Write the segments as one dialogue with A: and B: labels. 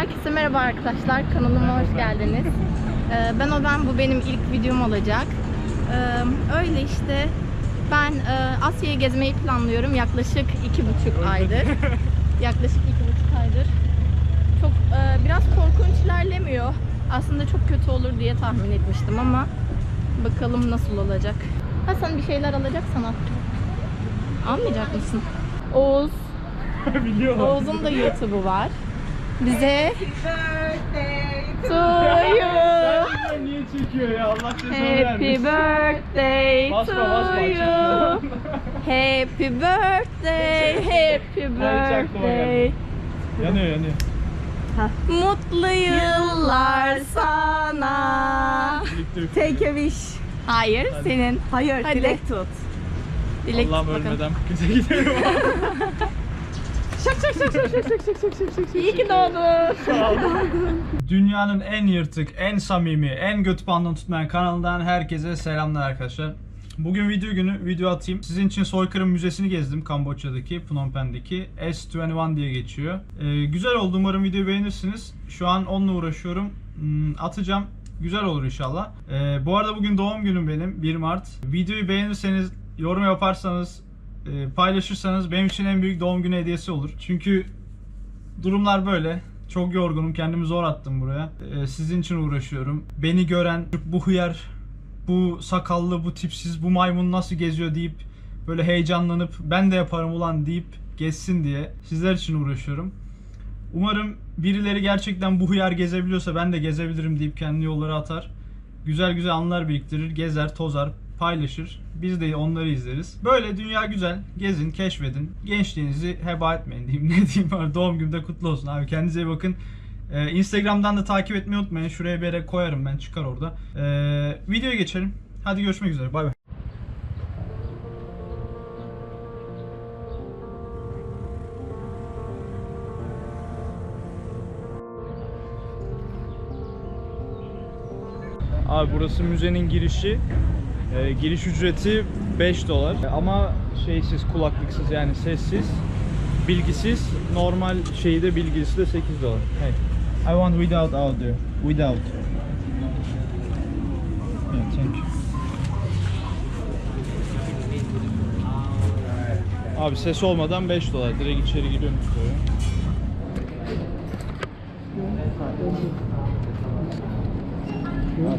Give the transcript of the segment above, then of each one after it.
A: Herkese merhaba arkadaşlar, kanalıma hoş geldiniz. Ben bu benim ilk videom olacak. Öyle işte, ben Asya'yı gezmeyi planlıyorum yaklaşık 2,5 aydır. Yaklaşık 2,5 aydır. Çok biraz korkunç ilerlemiyor. Aslında çok kötü olur diye tahmin etmiştim ama bakalım nasıl olacak. Hasan bir şeyler alacak sana. Almayacak mısın? Oğuz'un da YouTube'u var. Bize to you.
B: Niye çekiyor ya? Allah
A: Happy birthday to you. Happy birthday, happy birthday.
B: Yanıyor.
A: Mutlu yıllar sana.
C: Take a wish.
A: Hayır, senin.
C: Hayır,
A: Hadi.
C: dilek tut.
A: Dilek
B: Allah'ım
A: tut bakalım.
B: ölmeden bize gidiyorum.
A: İyi ki doğdun.
B: Dünyanın en yırtık, en samimi, en götü pandan tutmayan kanalından herkese selamlar arkadaşlar. Bugün video atayım. Sizin için Soykırım Müzesi'ni gezdim, Kamboçya'daki, Phnom Penh'deki. S21 diye geçiyor. Güzel oldu, umarım videoyu beğenirsiniz. Şu an onunla uğraşıyorum. Atacağım. Güzel olur inşallah. Bu arada bugün doğum günüm benim, 1 Mart. Videoyu beğenirseniz, yorum yaparsanız, paylaşırsanız benim için en büyük doğum günü hediyesi olur. Çünkü durumlar böyle. Çok yorgunum, kendimi zor attım buraya. Sizin için uğraşıyorum. Beni gören bu hıyar, bu sakallı, bu tipsiz, bu maymun nasıl geziyor deyip böyle heyecanlanıp ben de yaparım ulan deyip gezsin diye sizler için uğraşıyorum. Umarım birileri gerçekten bu hıyar gezebiliyorsa ben de gezebilirim deyip kendi yollara atar. Güzel güzel anılar biriktirir, gezer, tozar, paylaşır. Biz de onları izleriz. Böyle dünya güzel. Gezin, keşfedin. Gençliğinizi heba etmeyin diyeyim. Ne diyeyim var. Doğum günü de kutlu olsun abi. Kendinize iyi bakın. Instagram'dan da takip etmeyi unutmayın. Şuraya bir yere koyarım ben. Çıkar orada. Videoya geçelim. Hadi görüşmek üzere. Bay bay. Abi burası müzenin girişi. Giriş ücreti $5 ama şeysiz, kulaklıksız, yani sessiz, bilgisiz. Normal şeyi de, bilgisi de $8. Hey, I want without audio. Without. Yeah, thank you. Abi ses olmadan $5. Direkt içeri giriyormuş böyle.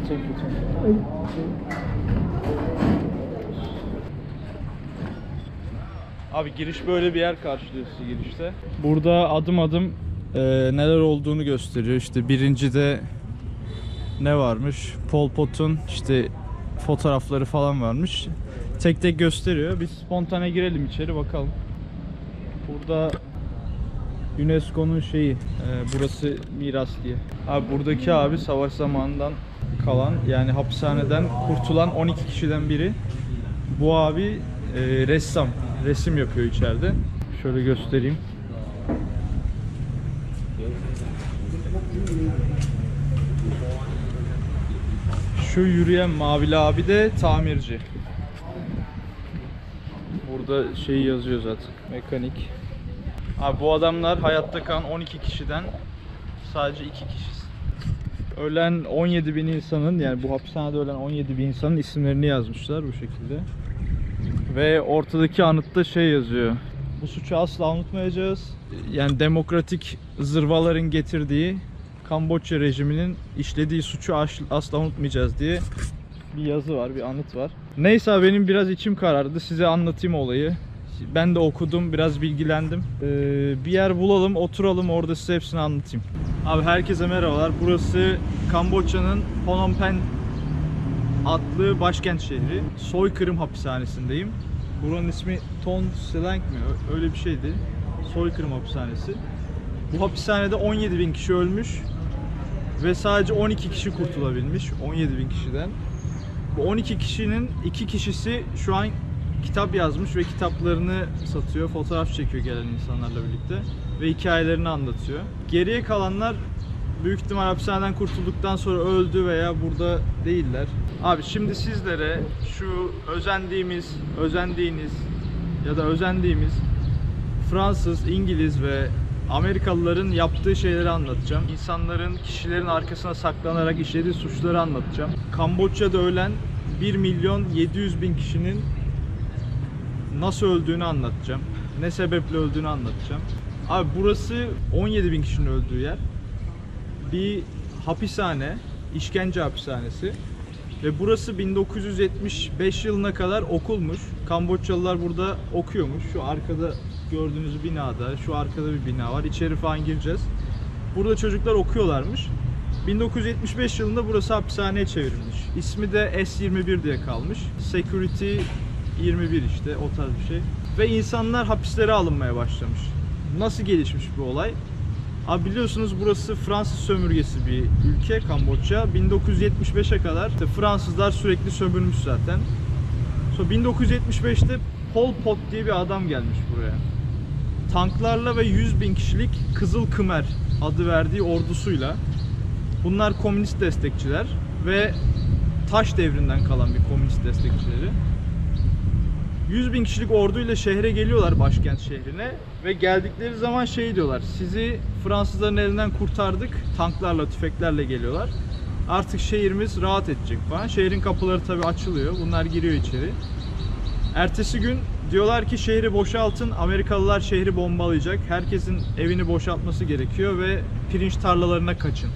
B: Thank you. Abi giriş böyle bir yer karşılıyor sizi girişte. Burada adım adım neler olduğunu gösteriyor. İşte birincide ne varmış? Pol Pot'un işte fotoğrafları falan varmış. Tek tek gösteriyor. Biz spontane girelim içeri bakalım. Burada UNESCO'nun şeyi, burası miras diye. Abi buradaki abi savaş zamanından kalan, yani hapishaneden kurtulan 12 kişiden biri. Bu abi ressam. Resim yapıyor içeride. Şöyle göstereyim. Şu yürüyen mavili abi de tamirci. Burada şey yazıyor zaten. Mekanik. Abi bu adamlar hayatta kalan 12 kişiden sadece 2 kişi. Ölen 17.000 insanın, yani bu hapishanede ölen 17.000 insanın isimlerini yazmışlar bu şekilde. Ve ortadaki anıtta şey yazıyor. Bu suçu asla unutmayacağız. Yani demokratik zırvaların getirdiği Kamboçya rejiminin işlediği suçu asla unutmayacağız diye bir yazı var, bir anıt var. Neyse abi, benim biraz içim karardı. Size anlatayım olayı. Ben de okudum, biraz bilgilendim. Bir yer bulalım, oturalım, orada size hepsini anlatayım. Abi herkese merhabalar. Burası Kamboçya'nın Phnom Penh adlı başkent şehri. Soykırım hapishanesindeyim. Buranın ismi Ton Selang mi? Öyle bir şeydi. Soykırım hapishanesi. Bu hapishanede 17.000 kişi ölmüş ve sadece 12 kişi kurtulabilmiş 17.000 kişiden. Bu 12 kişinin 2 kişisi şu an kitap yazmış ve kitaplarını satıyor, fotoğraf çekiyor gelen insanlarla birlikte ve hikayelerini anlatıyor. Geriye kalanlar büyük ihtimal hapishaneden kurtulduktan sonra öldü veya burada değiller. Abi şimdi sizlere şu özendiğimiz Fransız, İngiliz ve Amerikalıların yaptığı şeyleri anlatacağım. İnsanların, kişilerin arkasına saklanarak işlediği suçları anlatacağım. Kamboçya'da ölen 1.700.000 kişinin nasıl öldüğünü anlatacağım. Ne sebeple öldüğünü anlatacağım. Abi burası 17.000 kişinin öldüğü yer. Bir hapishane, işkence hapishanesi. Ve burası 1975 yılına kadar okulmuş. Kamboçyalılar burada okuyormuş. Şu arkada gördüğünüz binada, şu arkada bir bina var. İçeri falan gireceğiz. Burada çocuklar okuyorlarmış. 1975 yılında burası hapishaneye çevrilmiş. İsmi de S21 diye kalmış. Security 21 işte, o tarz bir şey. Ve insanlar hapislere alınmaya başlamış. Nasıl gelişmiş bu olay? Abi biliyorsunuz burası Fransız sömürgesi bir ülke, Kamboçya. 1975'e kadar işte Fransızlar sürekli sömürmüş zaten. Sonra 1975'te Pol Pot diye bir adam gelmiş buraya. Tanklarla ve 100.000 kişilik Kızıl Khmer adı verdiği ordusuyla. Bunlar komünist destekçiler ve Taş devrinden kalan bir komünist destekçileri. 100.000 kişilik orduyla şehre geliyorlar, başkent şehrine, ve geldikleri zaman şey diyorlar: sizi Fransızların elinden kurtardık, tanklarla, tüfeklerle geliyorlar. Artık şehrimiz rahat edecek falan. Şehrin kapıları tabi açılıyor, bunlar giriyor içeri. Ertesi gün diyorlar ki şehri boşaltın, Amerikalılar şehri bombalayacak. Herkesin evini boşaltması gerekiyor ve pirinç tarlalarına kaçın.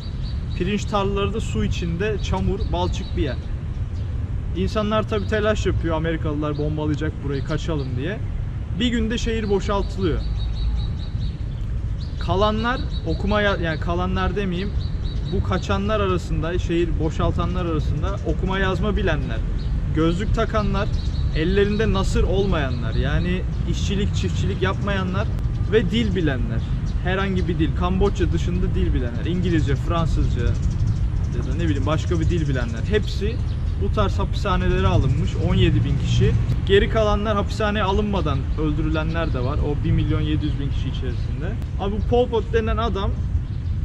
B: Pirinç tarlaları da su içinde, çamur, balçık bir yer. İnsanlar tabi telaş yapıyor, Amerikalılar bombalayacak burayı, kaçalım diye. Bir günde şehir boşaltılıyor. Kalanlar yani kalanlar demeyeyim, bu kaçanlar arasında, şehir boşaltanlar arasında okuma yazma bilenler, gözlük takanlar, ellerinde nasır olmayanlar, yani işçilik, çiftçilik yapmayanlar ve dil bilenler. Herhangi bir dil, Kamboçya dışında dil bilenler, İngilizce, Fransızca ya da ne bileyim başka bir dil bilenler, hepsi bu tarz hapishanelere alınmış. 17.000 kişi. Geri kalanlar hapishaneye alınmadan öldürülenler de var. O 1.700.000 kişi içerisinde. Abi bu Pol Pot denen adam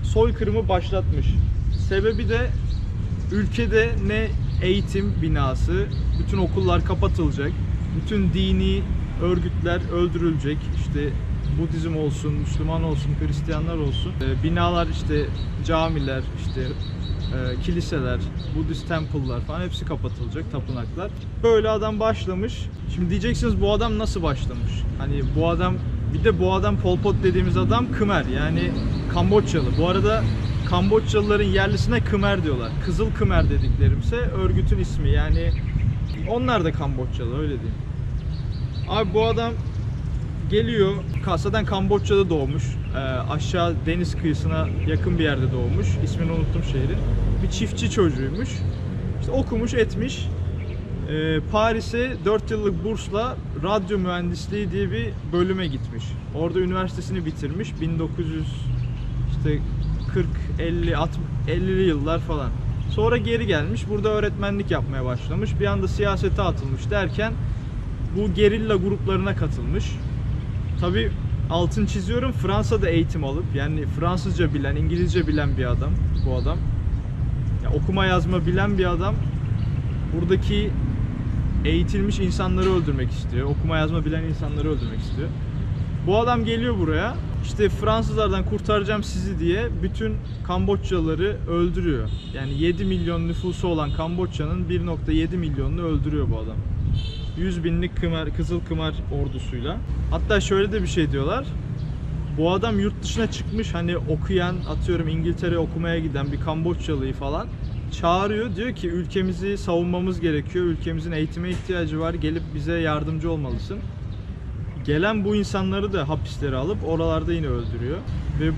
B: soykırımı başlatmış. Sebebi de ülkede ne eğitim binası, bütün okullar kapatılacak, bütün dini örgütler öldürülecek. İşte Budizm olsun, Müslüman olsun, Hristiyanlar olsun. Binalar, işte camiler, işte kiliseler, Budist temple'lar falan hepsi kapatılacak, tapınaklar. Böyle adam başlamış. Şimdi diyeceksiniz bu adam nasıl başlamış? Hani bu adam, bir de bu adam Pol Pot dediğimiz adam Khmer, yani Kamboçyalı. Bu arada Kamboçyalıların yerlisine Khmer diyorlar. Kızıl Khmer dediklerimse örgütün ismi, yani onlar da Kamboçyalı, öyle diyeyim. Abi bu adam geliyor, zaten Kamboçya'da doğmuş. Aşağı deniz kıyısına yakın bir yerde doğmuş. İsmini unuttum şehrin. Bir çiftçi çocuğuymuş. İşte okumuş etmiş. Paris'e 4 yıllık bursla radyo mühendisliği diye bir bölüme gitmiş. Orada üniversitesini bitirmiş. 50'li yıllar falan. Sonra geri gelmiş. Burada öğretmenlik yapmaya başlamış. Bir anda siyasete atılmış derken bu gerilla gruplarına katılmış. Tabii altını çiziyorum, Fransa'da eğitim alıp, yani Fransızca bilen, İngilizce bilen bir adam bu adam. Ya, okuma yazma bilen bir adam buradaki eğitilmiş insanları öldürmek istiyor. Okuma yazma bilen insanları öldürmek istiyor. Bu adam geliyor buraya, işte Fransızlardan kurtaracağım sizi diye bütün Kamboçyalıları öldürüyor. Yani 7 milyon nüfusu olan Kamboçya'nın 1.7 milyonunu öldürüyor bu adam. 100.000'lik Kızıl Khmer ordusuyla. Hatta şöyle de bir şey diyorlar. Bu adam yurt dışına çıkmış, hani okuyan, atıyorum İngiltere okumaya giden bir Kamboçyalıyı falan çağırıyor. Diyor ki ülkemizi savunmamız gerekiyor. Ülkemizin eğitime ihtiyacı var. Gelip bize yardımcı olmalısın. Gelen bu insanları da hapislere alıp oralarda yine öldürüyor. Ve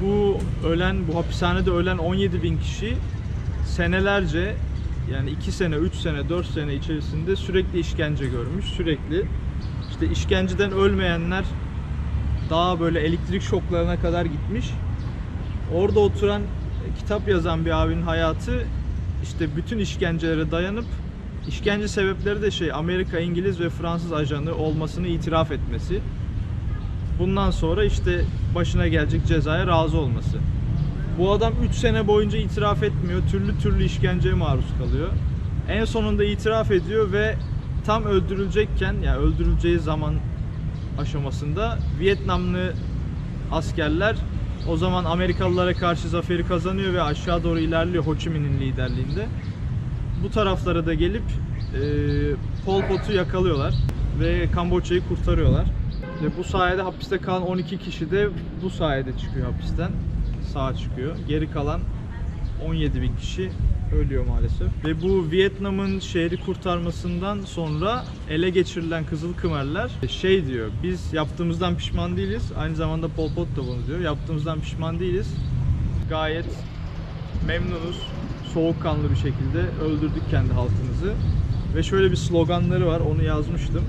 B: bu hapishanede ölen 17.000 kişi senelerce, yani 2 sene, 3 sene, 4 sene içerisinde sürekli işkence görmüş. Sürekli. İşte işkenceden ölmeyenler daha böyle elektrik şoklarına kadar gitmiş. Orada oturan, kitap yazan bir abinin hayatı işte bütün işkencelere dayanıp, işkence sebepleri de Amerika, İngiliz ve Fransız ajanı olmasını itiraf etmesi. Bundan sonra işte başına gelecek cezaya razı olması. Bu adam 3 sene boyunca itiraf etmiyor. Türlü işkenceye maruz kalıyor. En sonunda itiraf ediyor ve tam öldürülecekken, yani öldürüleceği zaman aşamasında Vietnamlı askerler O zaman Amerikalılara karşı zaferi kazanıyor ve aşağı doğru ilerliyor Ho Chi Minh'in liderliğinde. Bu taraflara da gelip Pol Pot'u yakalıyorlar ve Kamboçya'yı kurtarıyorlar. Ve bu sayede hapiste kalan 12 kişi de bu sayede çıkıyor hapisten. Sağ çıkıyor. Geri kalan 17.000 kişi ölüyor maalesef. Ve bu Vietnam'ın şehri kurtarmasından sonra ele geçirilen Kızıl Khmerler şey diyor, biz yaptığımızdan pişman değiliz. Aynı zamanda Pol Pot da bunu diyor. Yaptığımızdan pişman değiliz. Gayet memnunuz. Soğukkanlı bir şekilde öldürdük kendi halkımızı. Ve şöyle bir sloganları var, onu yazmıştım.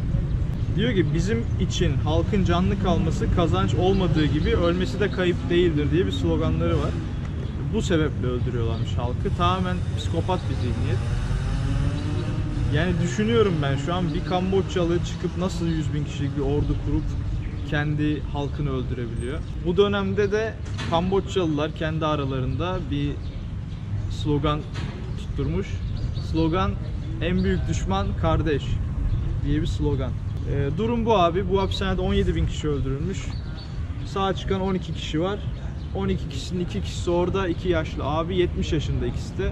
B: Diyor ki bizim için halkın canlı kalması kazanç olmadığı gibi ölmesi de kayıp değildir diye bir sloganları var. Bu sebeple öldürüyorlarmış halkı. Tamamen psikopat bir zihniyet. Yani düşünüyorum ben şu an bir Kamboçyalı çıkıp nasıl 100.000 kişilik bir ordu kurup kendi halkını öldürebiliyor. Bu dönemde de Kamboçyalılar kendi aralarında bir slogan tutturmuş. Slogan en büyük düşman kardeş diye bir slogan. Durum bu abi. Bu hapishanede 17.000 kişi öldürülmüş. Sağ çıkan 12 kişi var. 12 kişinin 2 kişisi orada, 2 yaşlı abi, 70 yaşında ikisi de.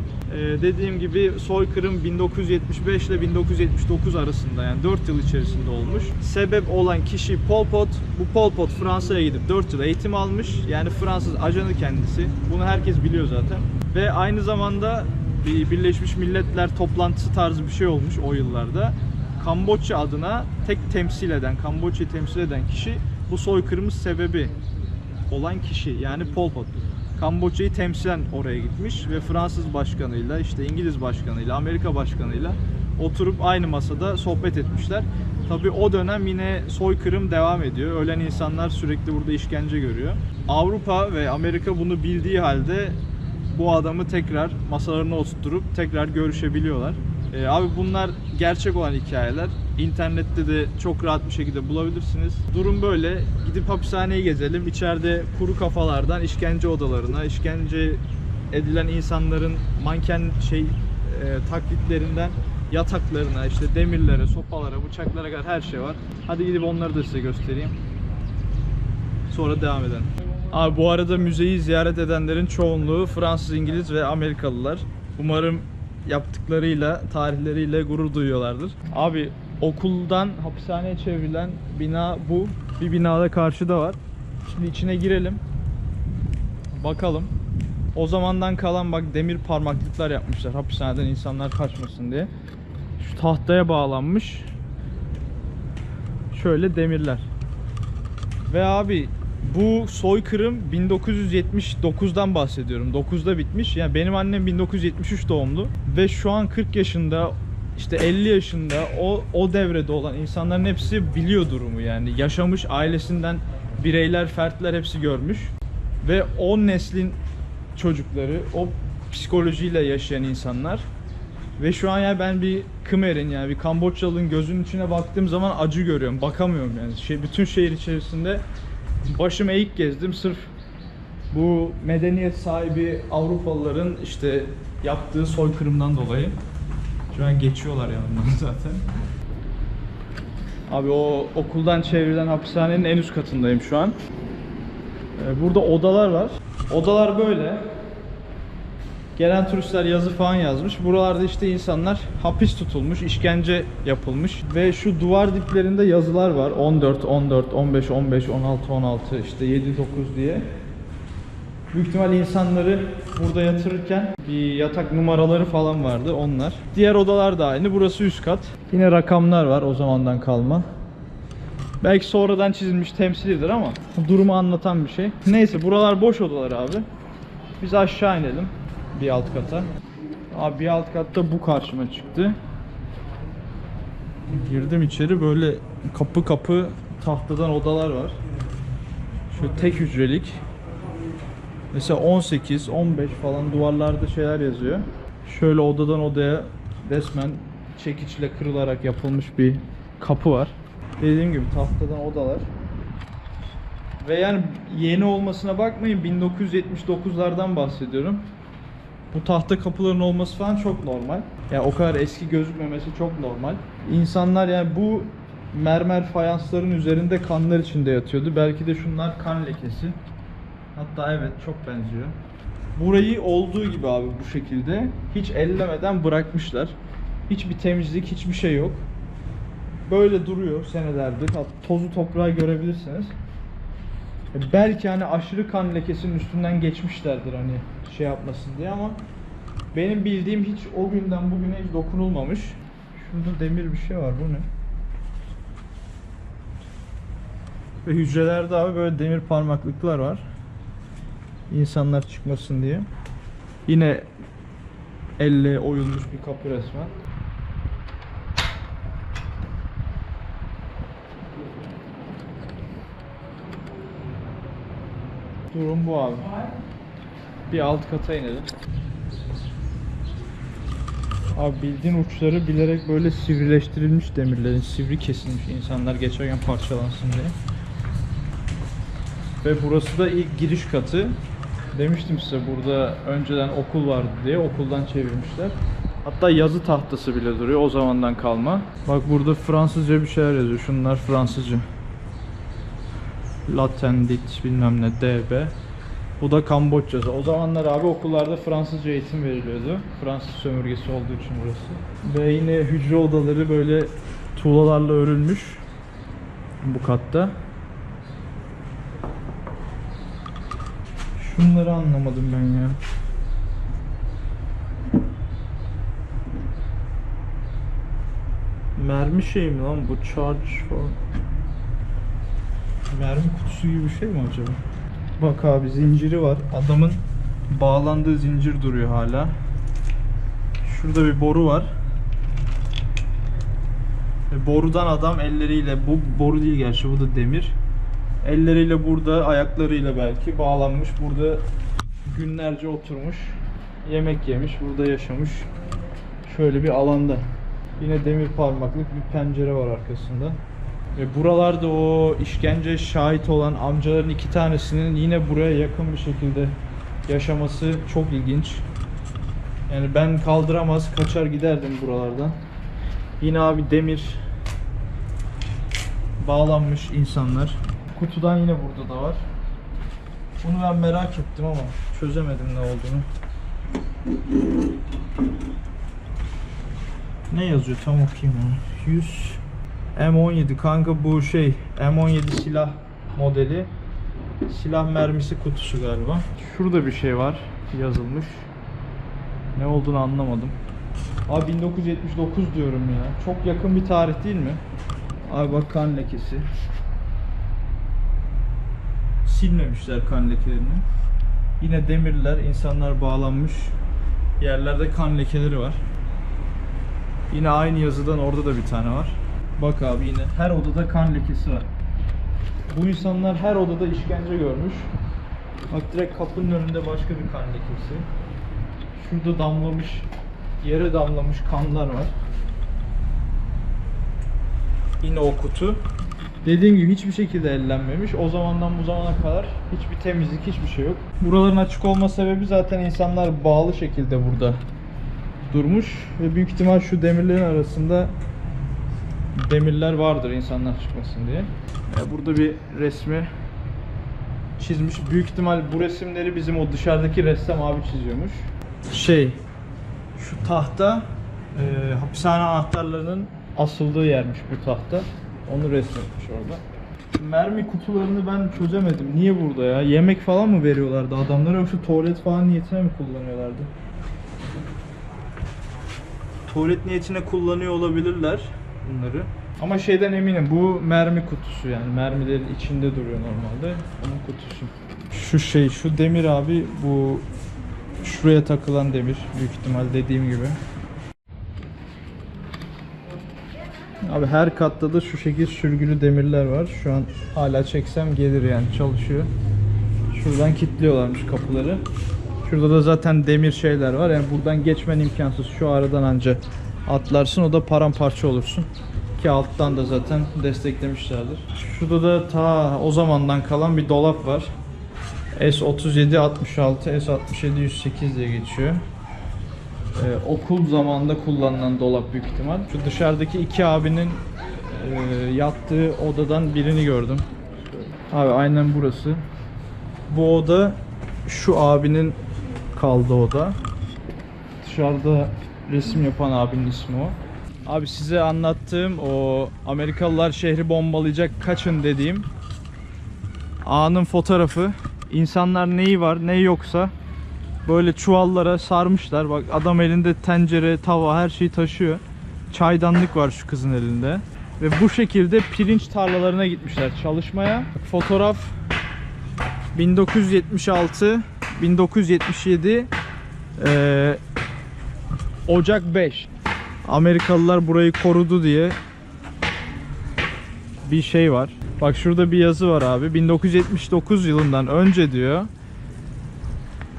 B: Dediğim gibi soykırım 1975 ile 1979 arasında, yani 4 yıl içerisinde olmuş. Sebep olan kişi Pol Pot. Bu Pol Pot Fransa'ya gidip 4 yıl eğitim almış. Yani Fransız ajanı kendisi. Bunu herkes biliyor zaten. Ve aynı zamanda bir Birleşmiş Milletler toplantısı tarzı bir şey olmuş o yıllarda. Kamboçya adına Kamboçya'yı temsil eden kişi bu soykırımın sebebi olan kişi, yani Pol Pot. Kamboçya'yı temsilen oraya gitmiş ve Fransız başkanıyla, işte İngiliz başkanıyla, Amerika başkanıyla oturup aynı masada sohbet etmişler. Tabii o dönem yine soykırım devam ediyor. Ölen insanlar sürekli burada işkence görüyor. Avrupa ve Amerika bunu bildiği halde bu adamı tekrar masalarına oturtup tekrar görüşebiliyorlar. Abi bunlar gerçek olan hikayeler. İnternette de çok rahat bir şekilde bulabilirsiniz. Durum böyle. Gidip hapishaneyi gezelim. İçeride kuru kafalardan işkence odalarına, işkence edilen insanların manken taklitlerinden yataklarına, işte demirlere, sopalara, bıçaklara kadar her şey var. Hadi gidip onları da size göstereyim. Sonra devam edelim. Abi bu arada müzeyi ziyaret edenlerin çoğunluğu Fransız, İngiliz ve Amerikalılar. Umarım yaptıklarıyla, tarihleriyle gurur duyuyorlardır. Abi okuldan hapishaneye çevrilen bina bu. Bir binada karşıda var. Şimdi içine girelim. Bakalım. O zamandan kalan bak demir parmaklıklar yapmışlar hapishaneden insanlar kaçmasın diye. Şu tahtaya bağlanmış. Şöyle demirler. Ve abi bu soykırım 1979'dan bahsediyorum. 9'da bitmiş. Yani benim annem 1973 doğumlu ve şu an 40 yaşında, işte 50 yaşında o devrede olan insanların hepsi biliyor durumu yani. Yaşamış, ailesinden bireyler, fertler hepsi görmüş. Ve o neslin çocukları, o psikolojiyle yaşayan insanlar. Ve şu an yani ben bir Khmer'in, yani bir Kamboçyalı'nın gözünün içine baktığım zaman acı görüyorum. Bakamıyorum yani. Bütün şehir içerisinde başım eğik gezdim sırf bu medeniyet sahibi Avrupalıların işte yaptığı soykırımdan dolayı. Şu an geçiyorlar yanımdan zaten. Abi o okuldan çevrilen hapishanenin en üst katındayım şu an. Burada odalar var. Odalar böyle. Gelen turistler yazı falan yazmış. Buralarda işte insanlar hapis tutulmuş, işkence yapılmış ve şu duvar diplerinde yazılar var. 14, 14, 15, 15, 16, 16, işte 7, 9 diye. Büyük ihtimal insanları burada yatırırken bir yatak numaraları falan vardı, onlar. Diğer odalar da aynı. Burası üst kat. Yine rakamlar var o zamandan kalma. Belki sonradan çizilmiş, temsilidir ama durumu anlatan bir şey. Neyse, buralar boş odalar abi. Biz aşağı inelim. Bir alt kata. Abi bir alt katta bu karşıma çıktı. Girdim içeri, böyle kapı kapı tahtadan odalar var. Şöyle tek hücrelik. Mesela 18, 15 falan duvarlarda şeyler yazıyor. Şöyle odadan odaya resmen çekiçle kırılarak yapılmış bir kapı var. Dediğim gibi tahtadan odalar. Ve yani yeni olmasına bakmayın, 1979'lardan bahsediyorum. Bu tahta kapıların olması falan çok normal. Yani o kadar eski gözükmemesi çok normal. İnsanlar yani bu mermer fayansların üzerinde kanlar içinde yatıyordu. Belki de şunlar kan lekesi. Hatta evet, çok benziyor. Burayı olduğu gibi abi bu şekilde hiç ellemeden bırakmışlar. Hiçbir temizlik, hiçbir şey yok. Böyle duruyor senelerdir. Tozu toprağı görebilirsiniz. Belki hani aşırı kan lekesinin üstünden geçmişlerdir hani şey yapmasın diye, ama benim bildiğim hiç o günden bugüne hiç dokunulmamış. Şurada demir bir şey var, bu ne? Ve hücrelerde abi böyle demir parmaklıklar var. İnsanlar çıkmasın diye. Yine elle oyulmuş bir kapı resmen. Durum bu abi. Bir alt kata inelim. Abi bildiğin uçları bilerek böyle sivrileştirilmiş demirlerin, sivri kesilmiş insanlar geçerken parçalansın diye. Ve burası da ilk giriş katı. Demiştim size burada önceden okul vardı diye, okuldan çevirmişler. Hatta yazı tahtası bile duruyor o zamandan kalma. Bak burada Fransızca bir şeyler yazıyor. Şunlar Fransızca. Latendit bilmem ne DB. Bu da Kamboçya'da. O zamanlar abi okullarda Fransızca eğitim veriliyordu. Fransız sömürgesi olduğu için burası. Ve yine hücre odaları böyle tuğlalarla örülmüş bu katta. Şunları anlamadım ben ya. Mermi şey mi lan bu? Charge falan. Mermi kutusu gibi bir şey mi acaba? Bak abi zinciri var. Adamın bağlandığı zincir duruyor hala. Şurada bir boru var. Ve borudan adam elleriyle, bu boru değil gerçi, bu da demir. Elleriyle burada, ayaklarıyla belki bağlanmış. Burada günlerce oturmuş. Yemek yemiş, burada yaşamış. Şöyle bir alanda. Yine demir parmaklık bir pencere var arkasında. Ve buralarda o işkence şahit olan amcaların 2 tanesinin yine buraya yakın bir şekilde yaşaması çok ilginç. Yani ben kaldıramaz kaçar giderdim buralardan. Yine abi demir bağlanmış insanlar. Kutudan yine burada da var. Bunu ben merak ettim ama çözemedim ne olduğunu. Ne yazıyor tam okuyayım onu. 100 M17 kanka, bu şey M17 silah modeli. Silah mermisi kutusu galiba. Şurada bir şey var yazılmış. Ne olduğunu anlamadım. Abi 1979 diyorum ya. Çok yakın bir tarih değil mi? Abi bak kan lekesi. Silmemişler kan lekelerini. Yine demirler, insanlar bağlanmış. Yerlerde kan lekeleri var. Yine aynı yazıdan orada da bir tane var. Bak abi yine her odada kan lekesi var. Bu insanlar her odada işkence görmüş. Bak direkt kapının önünde başka bir kan lekesi. Şurada damlamış, yere damlamış kanlar var. Yine o kutu. Dediğim gibi hiçbir şekilde ellenmemiş. O zamandan bu zamana kadar hiçbir temizlik, hiçbir şey yok. Buraların açık olma sebebi zaten insanlar bağlı şekilde burada durmuş. Ve büyük ihtimal şu demirlerin arasında demirler vardır insanlar çıkmasın diye. Burada bir resmi çizmiş. Büyük ihtimal bu resimleri bizim o dışarıdaki ressam abi çiziyormuş. Şu tahta hapishane anahtarlarının asıldığı yermiş bu tahta. Onu resmetmiş orada. Mermi kutularını ben çözemedim. Niye burada ya? Yemek falan mı veriyorlardı adamlara, yoksa tuvalet falan niyetine mi kullanıyorlardı? Tuvalet niyetine kullanıyor olabilirler bunları. Ama şeyden eminim, bu mermi kutusu, yani mermilerin içinde duruyor normalde. Onun kutusu. Şu demir abi, bu şuraya takılan demir büyük ihtimal, dediğim gibi. Abi her katta da şu şekilde sürgülü demirler var. Şu an hala çeksem gelir yani, çalışıyor. Şuradan kilitliyorlarmış kapıları. Şurada da zaten demir şeyler var. Yani buradan geçmen imkansız. Şu aradan anca atlarsın, o da paramparça olursun. Ki alttan da zaten desteklemişlerdir. Şurada da ta o zamandan kalan bir dolap var. S3766, S67-108 diye geçiyor. Okul zamanında kullanılan dolap büyük ihtimal. Şu dışarıdaki 2 abinin yattığı odadan birini gördüm. Abi aynen burası. Bu oda şu abinin kaldı oda. Dışarıda resim yapan abinin ismi o. Abi size anlattığım o Amerikalılar şehri bombalayacak kaçın dediğim anın fotoğrafı. İnsanlar neyi var neyi yoksa böyle çuvallara sarmışlar. Bak adam elinde tencere, tava her şeyi taşıyor. Çaydanlık var şu kızın elinde. Ve bu şekilde pirinç tarlalarına gitmişler çalışmaya. Fotoğraf 1976, 1977 Ocak 5. Amerikalılar burayı korudu diye bir şey var. Bak şurada bir yazı var abi. 1979 yılından önce diyor.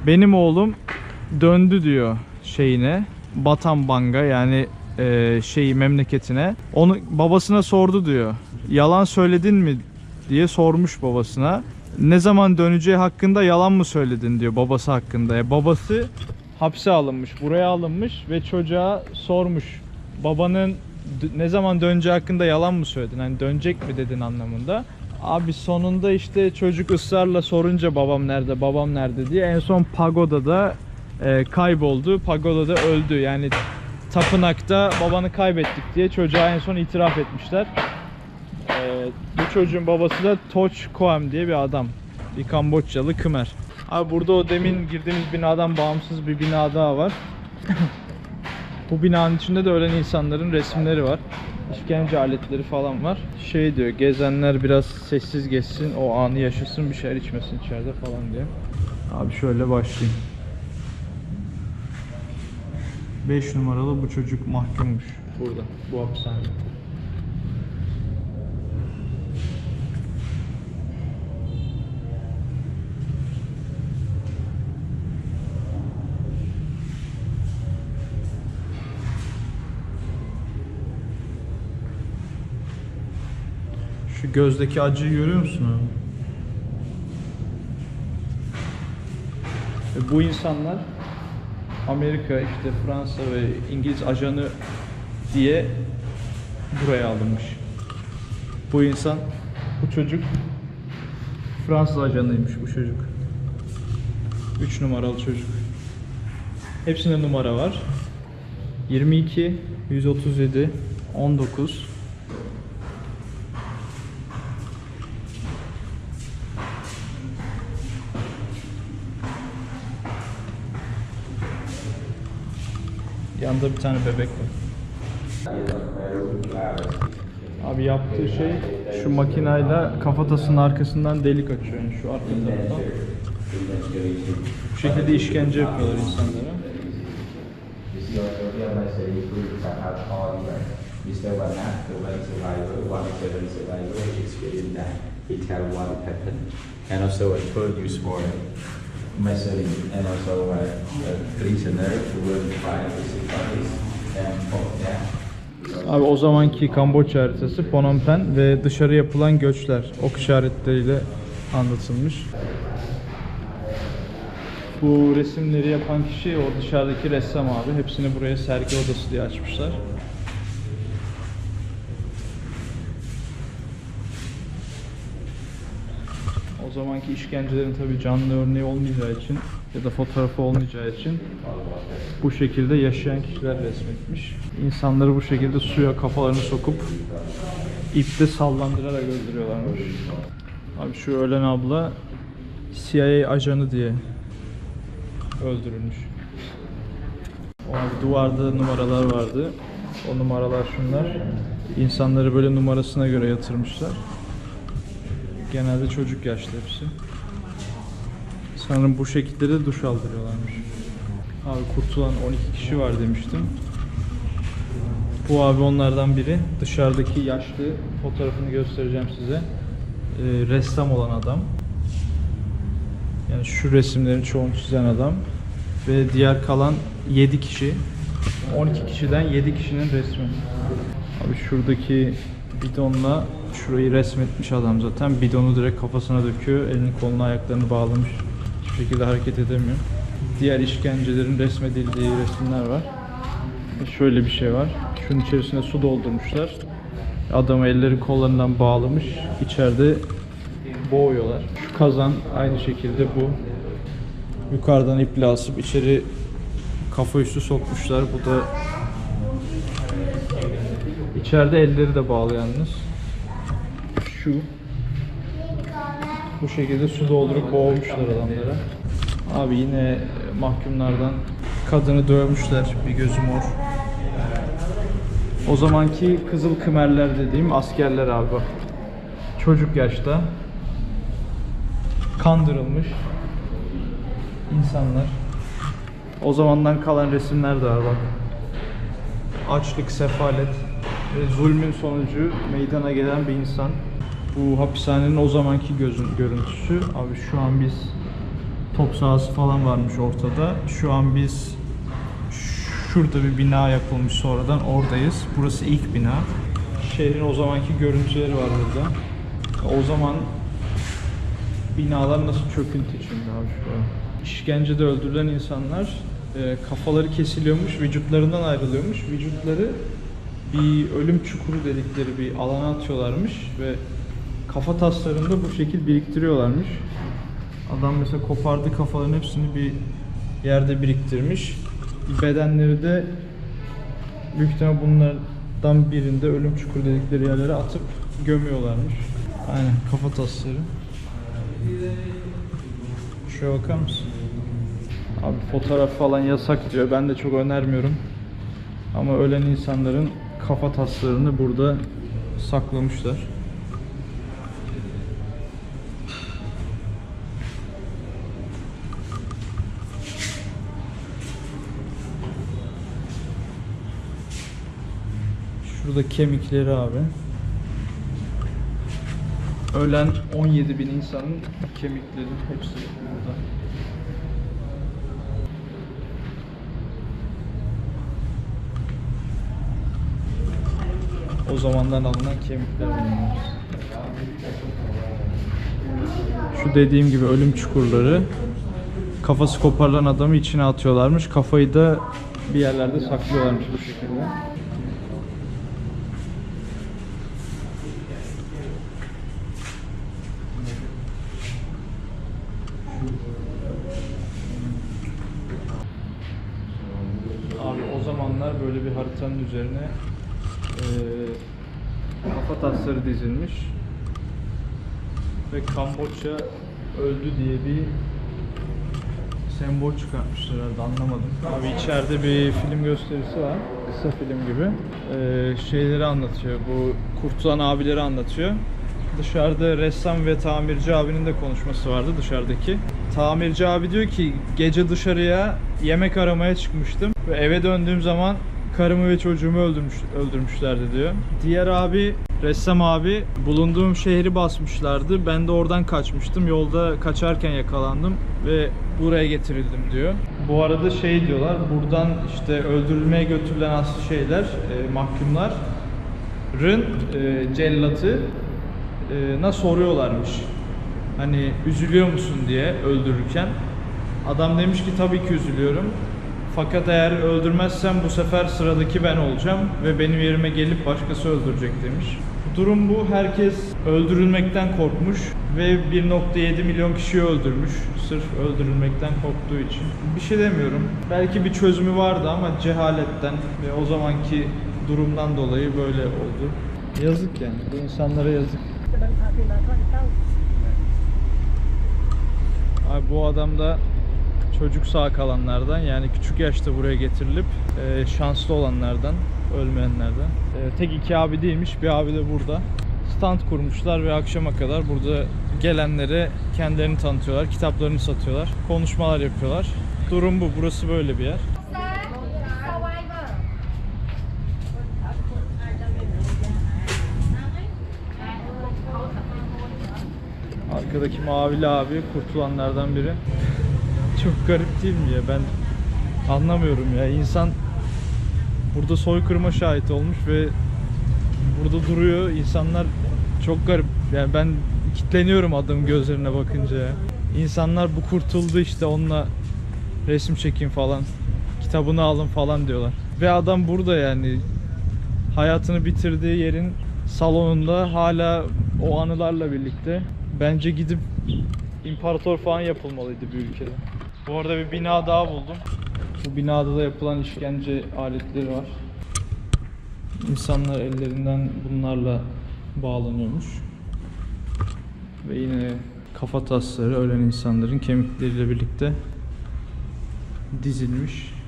B: Benim oğlum döndü diyor şeyine. Batambanga yani şeyi memleketine. Onu babasına sordu diyor. Yalan söyledin mi diye sormuş babasına. Ne zaman döneceği hakkında yalan mı söyledin diyor babası hakkında. Babası hapse alınmış, buraya alınmış ve çocuğa sormuş. Babanın ne zaman döneceği hakkında yalan mı söyledin? Hani dönecek mi dedin anlamında. Abi sonunda işte çocuk ısrarla sorunca babam nerede, babam nerede diye en son pagodada kayboldu. Pagodada öldü. Yani tapınakta babanı kaybettik diye çocuğa en son itiraf etmişler. Bu çocuğun babası da Toch Koam diye bir adam. Bir Kamboçyalı Khmer. Abi burada o demin girdiğimiz binadan bağımsız bir bina daha var. Bu binanın içinde de ölen insanların resimleri var. İşkence aletleri falan var. Şey diyor, gezenler biraz sessiz geçsin, o anı yaşasın, bir şeyler içmesin içeride falan diye. Abi şöyle başlayayım. 5 numaralı bu çocuk mahkummuş burada, bu hapishanede. Şu gözdeki acıyı görüyor musun abi? Bu insanlar Amerika, işte Fransa ve İngiliz ajanı diye buraya alınmış. Bu insan, bu çocuk Fransız ajanıymış bu çocuk. 3 numaralı çocuk. Hepsinde numara var. 22, 137, 19. Yanında bir tane bebek var. Abi yaptığı şey şu makinayla kafatasının arkasından delik açıyor. Yani şu arka taraftan. Bu şekilde işkence yapıyorlar insanlara.
C: And also a tool used for measuring and also a prisoner who will try to see and
B: Abi o zamanki Kamboçya haritası Phnom Penh ve dışarı yapılan göçler ok işaretleriyle anlatılmış. Bu resimleri yapan kişi o dışarıdaki ressam abi. Hepsini buraya sergi odası diye açmışlar. O zamanki işkencelerin tabii canlı örneği olmayacağı için ya da fotoğrafı olmayacağı için bu şekilde yaşayan kişiler resmetmiş. İnsanları bu şekilde suya kafalarını sokup ipte sallandırarak öldürüyorlarmış. Abi şu ölen abla CIA ajanı diye öldürülmüş. O abi duvarda numaralar vardı. O numaralar şunlar. İnsanları böyle numarasına göre yatırmışlar. Genelde çocuk yaşlı hepsi. Sanırım bu şekilde de duş aldırıyorlarmış. Abi kurtulan 12 kişi var demiştim. Bu abi onlardan biri. Dışarıdaki yaşlı, fotoğrafını göstereceğim size. Ressam olan adam. Yani şu resimlerin çoğunu çizen adam. Ve diğer kalan 7 kişi. 12 kişiden 7 kişinin resmi. Abi şuradaki bidonla şurayı resmetmiş adam zaten. Bidonu direkt kafasına döküyor. Elini kolunu ayaklarını bağlamış. Hiçbir şekilde hareket edemiyor. Diğer işkencelerin resmedildiği resimler var. Şöyle bir şey var. Şunun içerisine su doldurmuşlar. Adamı elleri kollarından bağlamış. İçeride boğuyorlar. Şu kazan aynı şekilde bu. Yukarıdan iple asıp içeri kafa üstü sokmuşlar. Bu da içeride elleri de bağlı yalnız. Şu bu şekilde su doldurup boğmuşlar adamlara. Abi yine mahkumlardan kadını dövmüşler. Bir gözü mor. O zamanki Kızıl Kımerler dediğim askerler abi bak. Çocuk yaşta kandırılmış insanlar. O zamandan kalan resimler de var bak. Açlık, sefalet ve zulmün sonucu meydana gelen bir insan. Bu hapishanenin o zamanki görüntüsü. Abi şu an biz top sahası falan varmış ortada. Şu an biz şurada bir bina yapılmış sonradan oradayız. Burası ilk bina. Şehrin o zamanki görüntüleri var burada. O zaman binalar nasıl çöküntü içinde abi şu an. İşkencede öldürülen insanlar kafaları kesiliyormuş, vücutlarından ayrılıyormuş. Vücutları bir ölüm çukuru dedikleri bir alana atıyorlarmış ve kafa taslarını da bu şekil biriktiriyorlarmış. Adam mesela kopardı kafaların hepsini bir yerde biriktirmiş. Bedenleri de büyük ihtimal bunlardan birinde ölüm çukuru dedikleri yerlere atıp gömüyorlarmış. Aynen kafa tasları. Şuraya bakar mısın? Abi fotoğraf falan yasak diyor. Ben de çok önermiyorum. Ama ölen insanların kafa taslarını burada saklamışlar. Şurada kemikleri abi. Ölen 17.000 insanın kemikleri hepsi burada. O zamandan alınan kemikler bunlar. Şu dediğim gibi ölüm çukurları. Kafası koparılan adamı içine atıyorlarmış. Kafayı da bir yerlerde saklıyorlarmış bu şekilde. Abi o zamanlar böyle bir haritanın üzerine kafa tasları dizilmiş ve Kamboçya öldü diye bir sembol çıkartmışlar herhalde, anlamadım. Abi içeride bir film gösterisi var, kısa film gibi. Şeyleri anlatıyor, bu kurtulan abileri anlatıyor. Dışarıda ressam ve tamirci abinin de konuşması vardı dışarıdaki. Tamirci abi diyor ki gece dışarıya yemek aramaya çıkmıştım ve eve döndüğüm zaman karımı ve çocuğumu öldürmüşlerdi diyor. Diğer abi, ressam abi, bulunduğum şehri basmışlardı. Ben de oradan kaçmıştım. Yolda kaçarken yakalandım ve buraya getirildim diyor. Bu arada şey diyorlar, buradan işte öldürülmeye götürülen mahkumların cellatı soruyorlarmış. Hani üzülüyor musun diye öldürürken. Adam demiş ki tabii ki üzülüyorum. Fakat eğer öldürmezsem bu sefer sıradaki ben olacağım ve benim yerime gelip başkası öldürecek demiş. Durum bu. Herkes öldürülmekten korkmuş ve 1.7 milyon kişiyi öldürmüş. Sırf öldürülmekten korktuğu için. Bir şey demiyorum. Belki bir çözümü vardı ama cehaletten ve o zamanki durumdan dolayı böyle oldu. Yazık yani. Bu insanlara yazık. Abi bu adam da çocuk sağ kalanlardan, yani küçük yaşta buraya getirilip şanslı olanlardan, ölmeyenlerden. Tek iki abi değilmiş, bir abi de burada. Stand kurmuşlar ve akşama kadar burada gelenlere kendilerini tanıtıyorlar, kitaplarını satıyorlar, konuşmalar yapıyorlar. Durum bu, burası böyle bir yer. Arkadaki mavili abi kurtulanlardan biri. Çok garip değil mi ya? Ben anlamıyorum ya. İnsan burada soykırıma şahit olmuş ve burada duruyor. İnsanlar çok garip. Yani ben kitleniyorum adamın gözlerine bakınca ya. İnsanlar bu kurtuldu işte, onunla resim çekin falan, kitabını alın falan diyorlar. Ve adam burada yani hayatını bitirdiği yerin salonunda hala o anılarla birlikte Bence gidip imparator falan yapılmalıydı bir ülkede. Bu arada bir bina daha buldum. Bu binada da yapılan işkence aletleri var. İnsanlar ellerinden bunlarla bağlanıyormuş. Ve yine kafa tasları ölen insanların kemikleriyle birlikte dizilmiş.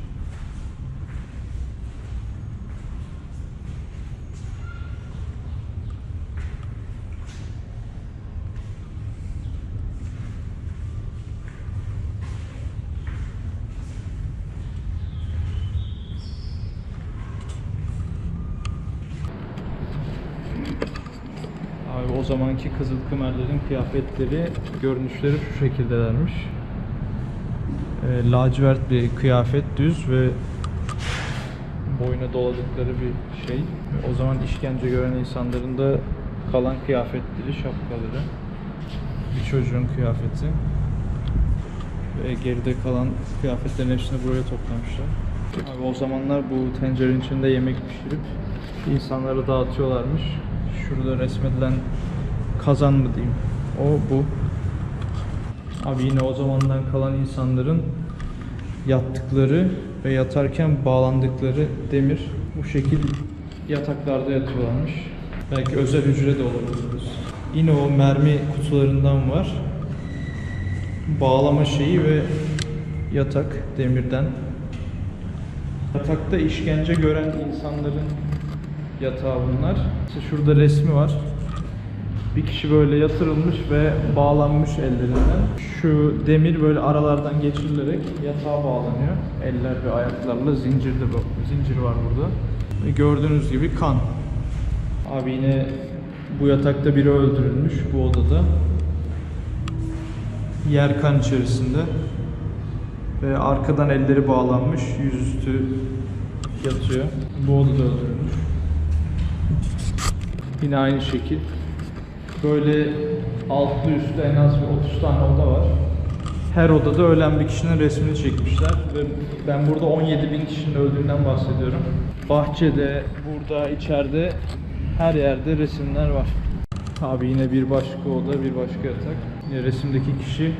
B: Abi o zamanki Kızıl Kımerlerin kıyafetleri, görünüşleri şu şekildelermiş. Lacivert bir kıyafet, düz ve boyuna doladıkları bir şey. O zaman işkence gören insanların da kalan kıyafetleri, şapkaları. Bir çocuğun kıyafeti. Ve geride kalan kıyafetlerin hepsini buraya toplamışlar. Abi o zamanlar bu tencerenin içinde yemek pişirip insanlara dağıtıyorlarmış. Şurada resmedilen kazan mı diyeyim? O bu. Abi yine o zamandan kalan insanların yattıkları ve yatarken bağlandıkları demir bu şekil yataklarda yatıyorlarmış. Belki özel hücre de olabilir. Yine o mermi kutularından var. Bağlama şeyi ve yatak demirden. Yatakta işkence gören insanların yatağı bunlar. İşte şurada resmi var. Bir kişi böyle yatırılmış ve bağlanmış ellerinden. Şu demir böyle aralardan geçirilerek yatağa bağlanıyor. Eller ve ayaklarla zincir var burada. Ve gördüğünüz gibi kan. Abi yine bu yatakta biri öldürülmüş bu odada. Yer kan içerisinde. Ve arkadan elleri bağlanmış, yüzüstü yatıyor. Bu odada öldürülmüş. Yine aynı şekil. Böyle altlı üstlü en az bir 30 tane oda var. Her odada ölen bir kişinin resmini çekmişler ve ben burada 17.000 kişinin öldüğünden bahsediyorum. Bahçede, burada, içeride her yerde resimler var. Abi yine bir başka oda, bir başka yatak. Yine resimdeki kişi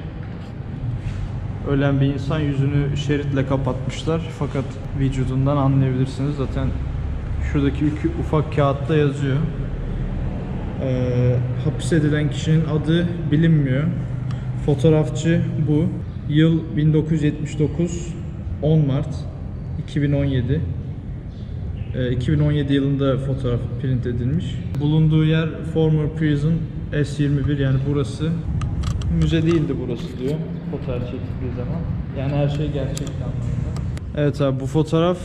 B: ölen bir insan, yüzünü şeritle kapatmışlar fakat vücudundan anlayabilirsiniz. Zaten şuradaki ufak kağıtta yazıyor. Hapis edilen kişinin adı bilinmiyor. Fotoğrafçı bu. Yıl 1979, 10 Mart 2017. 2017 yılında fotoğraf print edilmiş. Bulunduğu yer former prison S21, yani burası müze değildi burası diyor fotoğraf çekildiği zaman. Yani her şey gerçekten anlamında. Evet abi, bu fotoğraf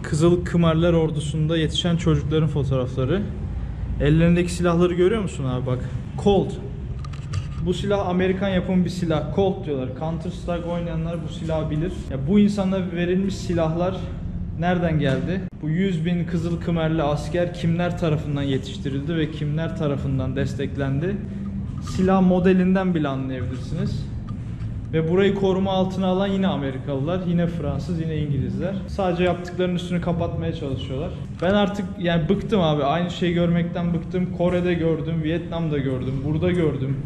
B: Kızıl Kımerler ordusunda yetişen çocukların fotoğrafları. Ellerindeki silahları görüyor musun abi bak. Colt. Bu silah Amerikan yapımı bir silah. Colt diyorlar. Counter Strike oynayanlar bu silahı bilir. Ya bu insanlara verilmiş silahlar nereden geldi? Bu 100.000 Kızıl Kımerli asker kimler tarafından yetiştirildi ve kimler tarafından desteklendi? Silah modelinden bile anlayabilirsiniz. Ve burayı koruma altına alan yine Amerikalılar, yine Fransız, yine İngilizler. Sadece yaptıklarının üstünü kapatmaya çalışıyorlar. Ben artık yani bıktım abi. Aynı şeyi görmekten bıktım. Kore'de gördüm, Vietnam'da gördüm, burada gördüm.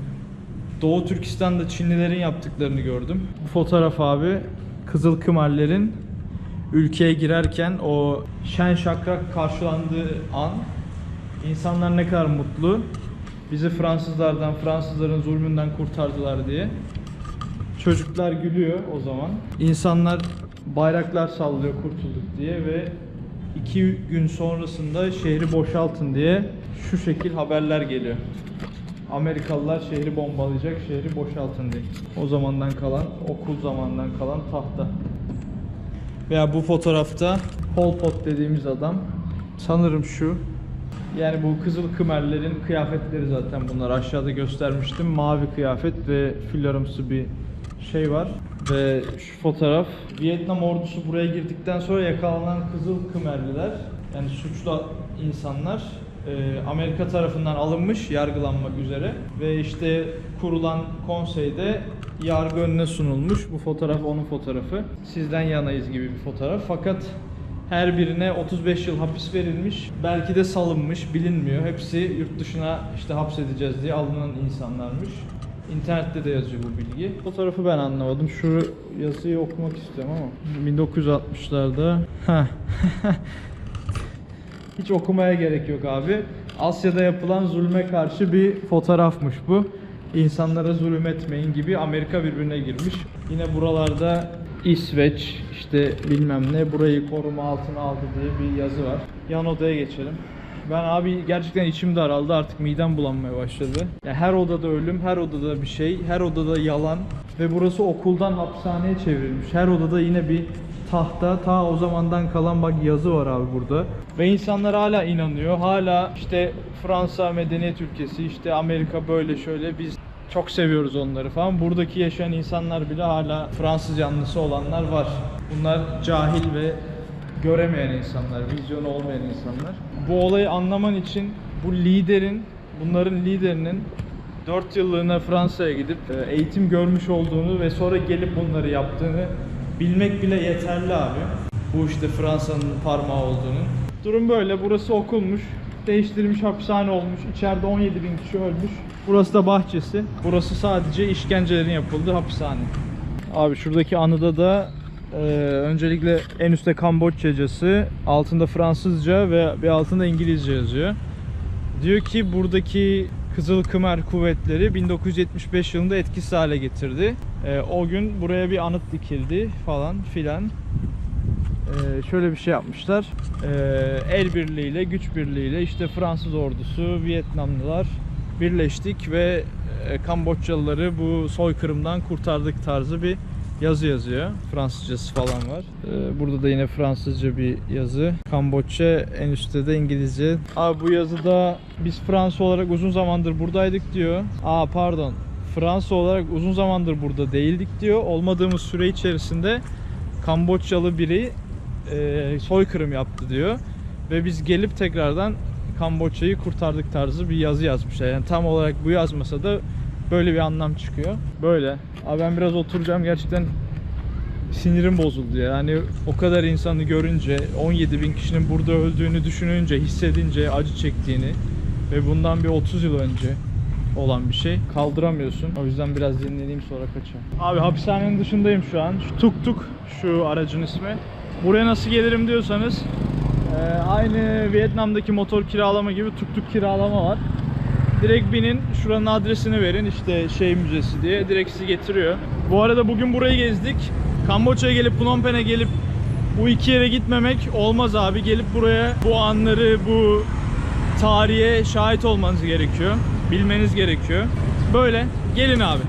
B: Doğu Türkistan'da Çinlilerin yaptıklarını gördüm. Bu fotoğraf abi Kızıl Kımerlerin ülkeye girerken o şen şakrak karşılandığı an. İnsanlar ne kadar mutlu. Bizi Fransızlardan, Fransızların zulmünden kurtardılar diye. Çocuklar gülüyor o zaman. İnsanlar bayraklar sallıyor kurtulduk diye ve 2 gün sonrasında şehri boşaltın diye şu şekil haberler geliyor. Amerikalılar şehri bombalayacak, şehri boşaltın diye. O zamandan kalan, okul zamandan kalan tahta. Veya bu fotoğrafta Pol Pot dediğimiz adam, sanırım şu. Yani bu Kızıl Kımerlerin kıyafetleri zaten bunlar. Aşağıda göstermiştim. Mavi kıyafet ve fillarımsı bir şey var. Ve şu fotoğraf, Vietnam ordusu buraya girdikten sonra yakalanan Kızıl Kımerliler, yani suçlu insanlar Amerika tarafından alınmış, yargılanmak üzere ve işte kurulan konseyde yargı önüne sunulmuş. Bu fotoğraf onun fotoğrafı. Sizden yanayız gibi bir fotoğraf. Fakat Her birine 35 yıl hapis verilmiş. Belki de salınmış, bilinmiyor. Hepsi yurt dışına işte hapsedeceğiz diye alınan insanlarmış. İnternette de yazıyor bu bilgi. Fotoğrafı ben anlamadım. Şu yazıyı okumak istiyorum ama 1960'larda. Hiç okumaya gerek yok abi. Asya'da yapılan zulme karşı bir fotoğrafmış bu. İnsanlara zulüm etmeyin gibi Amerika birbirine girmiş. Yine buralarda İsveç işte bilmem ne burayı koruma altına aldı diye bir yazı var. Yan odaya geçelim. Ben abi gerçekten içim daraldı, artık midem bulanmaya başladı. Yani her odada ölüm, her odada bir şey, her odada yalan ve burası okuldan hapishaneye çevrilmiş. Her odada yine bir tahta, ta o zamandan kalan bak yazı var abi burada. Ve insanlar hala inanıyor. Hala işte Fransa medeniyet ülkesi, işte Amerika böyle şöyle, biz çok seviyoruz onları falan. Buradaki yaşayan insanlar bile hala Fransız yanlısı olanlar var. Bunlar cahil ve göremeyen insanlar, vizyonu olmayan insanlar. Bu olayı anlaman için bu liderin, bunların liderinin 4 yıllığına Fransa'ya gidip eğitim görmüş olduğunu ve sonra gelip bunları yaptığını bilmek bile yeterli abi. Bu işte Fransa'nın parmağı olduğunu. Durum böyle. Burası okulmuş. Değiştirilmiş hapishane olmuş. İçeride 17.000 kişi ölmüş. Burası da bahçesi. Burası sadece işkencelerin yapıldığı hapishane. Abi şuradaki anıda da öncelikle en üstte Kamboçyacası, altında Fransızca ve bir altında İngilizce yazıyor. Diyor ki buradaki Kızıl Khmer kuvvetleri 1975 yılında etkisiz hale getirdi. O gün buraya bir anıt dikildi falan filan. Şöyle bir şey yapmışlar. El birliğiyle, güç birliğiyle işte Fransız ordusu, Vietnamlılar birleştik ve Kamboçyalıları bu soykırımdan kurtardık tarzı bir yazı yazıyor. Fransızcası falan var. Burada da yine Fransızca bir yazı. Kamboçya, en üstte de İngilizce. Abi bu yazıda biz Fransa olarak uzun zamandır buradaydık diyor. Pardon. Fransa olarak uzun zamandır burada değildik diyor. Olmadığımız süre içerisinde Kamboçyalı biri soykırım yaptı diyor. Ve biz gelip tekrardan Kamboçya'yı kurtardık tarzı bir yazı yazmışlar. Yani tam olarak bu yazmasa da böyle bir anlam çıkıyor. Böyle. Abi ben biraz oturacağım, gerçekten sinirim bozuldu ya. Yani o kadar insanı görünce, 17.000 kişinin burada öldüğünü düşününce, hissedince, acı çektiğini ve bundan bir 30 yıl önce olan bir şey kaldıramıyorsun. O yüzden biraz dinleneyim, sonra kaçacağım. Abi hapishanenin dışındayım şu an. Şu Tuk Tuk şu aracın ismi. Buraya nasıl gelirim diyorsanız aynı Vietnam'daki motor kiralama gibi Tuk Tuk kiralama var. Direkt binin, şuranın adresini verin, işte şey müzesi diye, direkt sizi getiriyor. Bu arada bugün burayı gezdik. Kamboçya'ya gelip Phnom Penh'e gelip bu iki yere gitmemek olmaz abi. Gelip buraya bu anları, bu tarihe şahit olmanız gerekiyor. Bilmeniz gerekiyor. Böyle gelin abi.